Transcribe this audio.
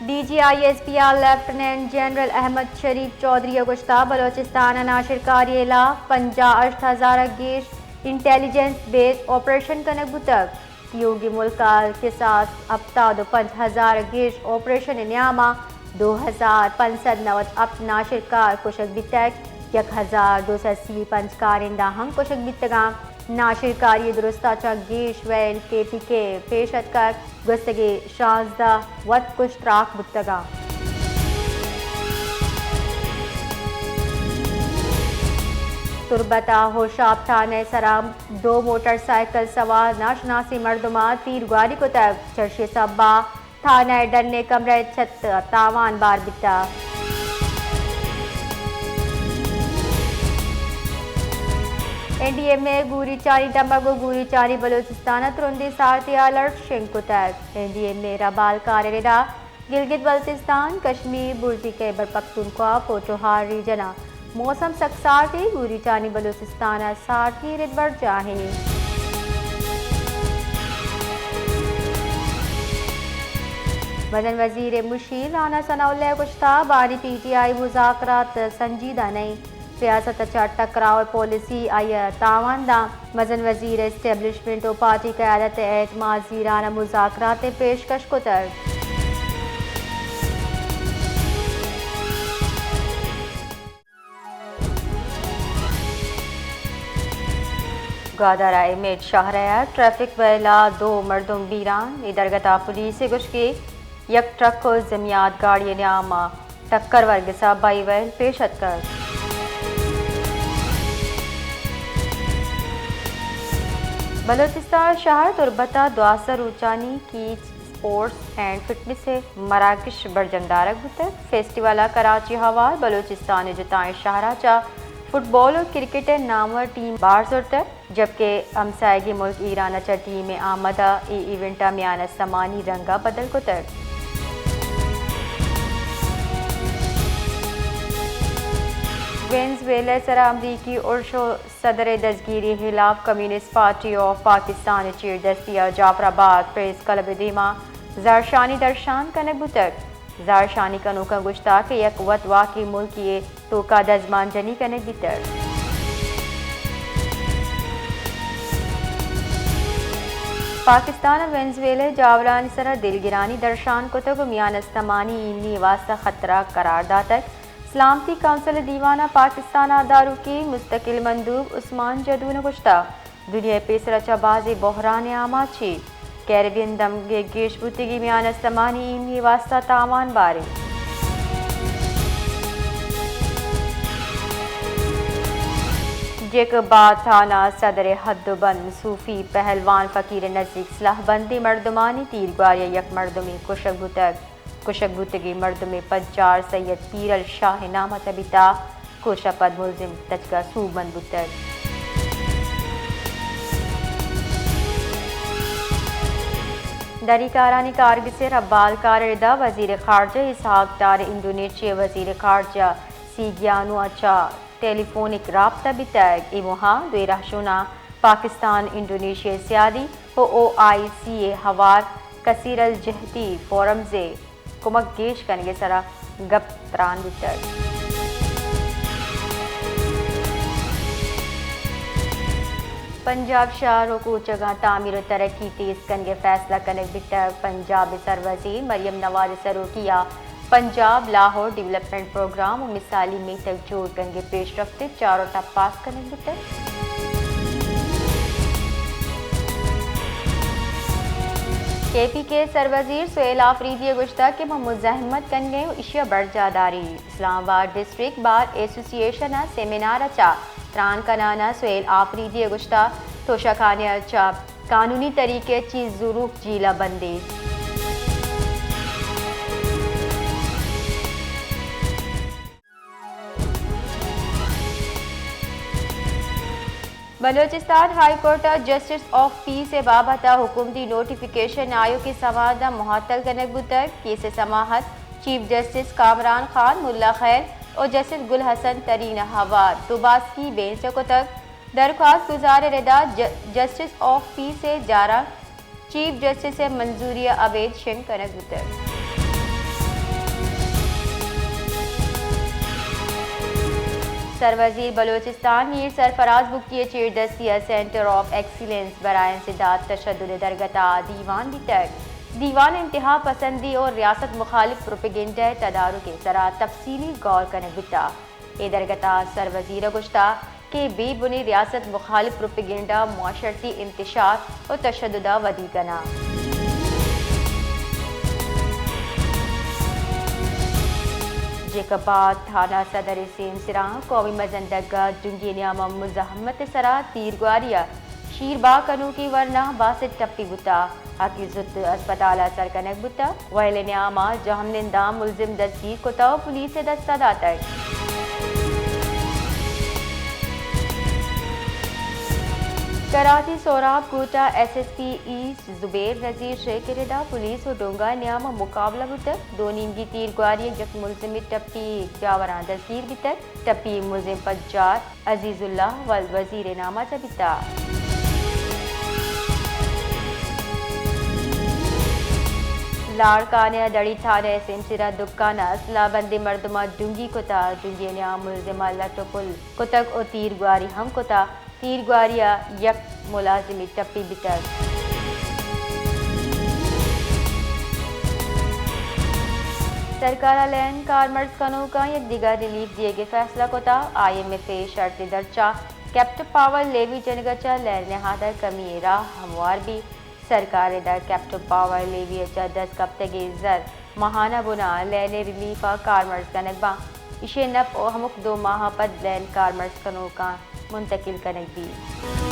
DGISPR lieutenant general Ahmed Sharif Chaudhry गुश्ता बलोचिस्तान नाशिरकारियला 50,000 गेश इंटेलिजेंस बेस ऑपरेशन कनक तक योगी मुल्काल के साथ अब्ताद 5,000 गेश ऑपरेशन न्यामा 2,590 अब नाशिरकार कुशक बितक 1,280 पंचकारिंदा हम कुशक बितगा नाशिरकारी दुरुस्ता चा गेश वैल KPK पेशत कर गुस्तगे शाजदा वत कुश्तराक बुतगा तुरबता होशाब थाने सराम 2 मोटरसाइकिल सवार नाशनासी मर्दमा तीर गाड़ी को तक चर्शे सब्बा थाने डरने कमरे छत तावान बार बिता NDA में गुरी चारी डम्बगो गुरी चारी बलोचिस्तान तुरंदी सारथी अलर्ट शिंको तक NDA में रबाल कारेरा गिलगित बल्तिस्तान कश्मीर बुर्जी खैबर पख्तूनख्वा पोठोहार रीजना मौसम सक्सारती गुरी चानी बलोचिस्तान सारथी रिदबर चाहे वजन वजीर मुशीर राना सनाउल्लाह गुश्ता बारी PTI मुज़ाकरात संजीदा नहीं सियासत अच्छा टकराव पॉलिसी आई तावानदा वजन वजीर इस्टेब्लिशमेंट और पार्टी क़यादत एतमाद ज़ीराना मुज़ाकरात पेशकश को तर गादरा इमेज शाहरया ट्रैफिक वेला 2 मर्दुम बीरान इधरगता पुलिस गुश के यक ट्रक को जमियात गाड़ी न्यामा टक्कर वर्ग सा बाई वैल पेशत कर बलोचिस्तान शहर तुरबता द्वासर ऊंचानी की स्पोर्ट्स एंड फिटनेस से मराकश बरजंदारक बुतक फेस्टिवल कराची हवार बलोचिस्तान जुताएं शहरा चा फुटबॉल और क्रिकेट नामवर टीम बार सुरतर जबकि हमसायगी मुल्क ईरान चा टीम में आमदा इवेंटा में समानी रंगा बदल को तर वेनेज़ुएला सरा अमरीकी उर्शो सदर दजगिरी खिलाफ कम्युनिस्ट पार्टी ऑफ पाकिस्तान चीर दस्तिया जाफराबाद प्रेस क्लब दीमा जारशानी दर्शान कनक बुतक जारशानी कनू का गुश्ता के यक वत वाकई मुल्की तो का दजमान जनी कनक बितर पाकिस्तान वेनेज़ुएला जावरानी सरा दिलगिरानी दर्शान को तो मियान अस्तमानी इन्नी वास्ता खतरा करार दातक सलामती काउंसिल दीवाना पाकिस्तान दारू की मुस्तकिल मंदूब उस्मान जदून गुश्ता दुनिया पेसरा चबाजी बहरान आमाची कैरेबियन दमगे गेश बुतिगी मियान अस्तमानी इन्नी वास्ता तावान बारे जेक बाद थाना सदर हद्दबंद सूफी पहलवान फ़कीर नज़दीक सलाहबंदी मर्दमानी तीर ग्वारिया यक मर्दमी कुशक बुतगी मर्द में पंचार सैयद पीरल शाह नामा तबिता कोशपद मुलजिम तजका सूबन बुतर दरीकारानी कारगिल से रब्बाल कारदा वजीर खारजा इसहाक डार इंडोनेशिया वजीर खारजा सीगियानु अच्छा टेलीफोनिक राब्ता बितैग इमोहा द्वेराशुना पाकिस्तान इंडोनेशिया सियादी हो OICA हवार कसीरल जहती फोरम से कुमक गेश कनगे सरा गप त्रान बितर पंजाब शहरों को जगह तामीर और तरक्की तेज कनगे फैसला कनक बितर पंजाब सरवजीर मरियम नवाज सरो किया पंजाब लाहौर डेवलपमेंट प्रोग्राम और मिसाली में तक जोड़ कनगे पेश रफ्ते चारों टप पास कनक बितर KPK सरवजीर सुहेल आफरीदी गुश्ता के मुज़ाहमत कन गए इशिया बरजादारी Islamabad district bar association seminar अच्छा त्रान कनाना सुहेल आफरीदी गुश्ता तोशा खाने अच्छा कानूनी तरीके चीज ज़रूर जीला बंदी Balochistan high court justice of peace से बाबता हुकूमती नोटिफिकेशन आयोग की समादा मुहत्तल कनक बुतक केस समाहत चीफ जस्टिस कामरान खान मुल्ला खैर और जस्टिस गुल हसन तरीन हवा तुबास की बेंच को तक दरख्वास्त गुजार रदा जस्टिस ऑफ पीस से जारा चीफ जस्टिस से मंजूरी अवैध शिंग कनक बुतक सरवजीर बलोचिस्तान मीर सरफराज बुक्की चेरदस्तिया सेंटर ऑफ एक्सीलेंस बराए इंसदाद तशद्दुद दरगता दीवान बितक दीवान इंतहा पसंदी और रियासत मुखालिफ प्रोपेगेंडा तदारुक के सरा तफसीली गौर करने बिता ए दरगता सरवजीर गुश्ता के बेबुनी रियासत मुखालिफ प्रोपेगेंडा मुआशरती इंतशार और तशद्दुद वदी कना जेकबाद थाना सदर सेम सिरा कौमी मजंदगा जुंगी न्यामा मुजहमत सरा तीरग्वारिया शीरबा कनू की वरना बासित टप्पी बुता हकीजुत अस्पताल असर कनक बुता वैल न्यामा जहम निंदा मुलजिम दस्तगीर कोता पुलिस से दस्ता दातक कराची सोराब कोटा SSP ईस्ट जुबेर नजीर शेख रिदा पुलिस और डोंगा न्याम मुकाबला बुतक दो नीमगी तीर ग्वारी जक मुलजिम टप्पी जावरा दस्तगीर बितक टप्पी मुलजिम पज्जार अजीजुल्लाह वल वजीर नामा चबिता लाड़कानिया दड़ी थाने सिमसिरा दुकाना असलाबंदी मर्दमा डुंगी कोता डुंगी न्याम मुलजिम लटोपुल कोतक और तीर ग्वारी हम कोता तीर ग्वारिया यक मुलाजिमी टप्पी बितक सरकार लैंड कार्मर्स कनो का एक दिगर रिलीफ दिए गए फैसला को था IMF शर्त Darcha captive power levy जनगचा land नहादा कमी राह हमवार भी सरकार दा कैप्टिव पावर लेवी 10 कप्ते जर महाना बुना लैंड रिलीफ कार्मर्स का नकबा इशे नप और हमुक 2 माह पद लैंड कार्मर्स कनो का मुंतकिल कनक दी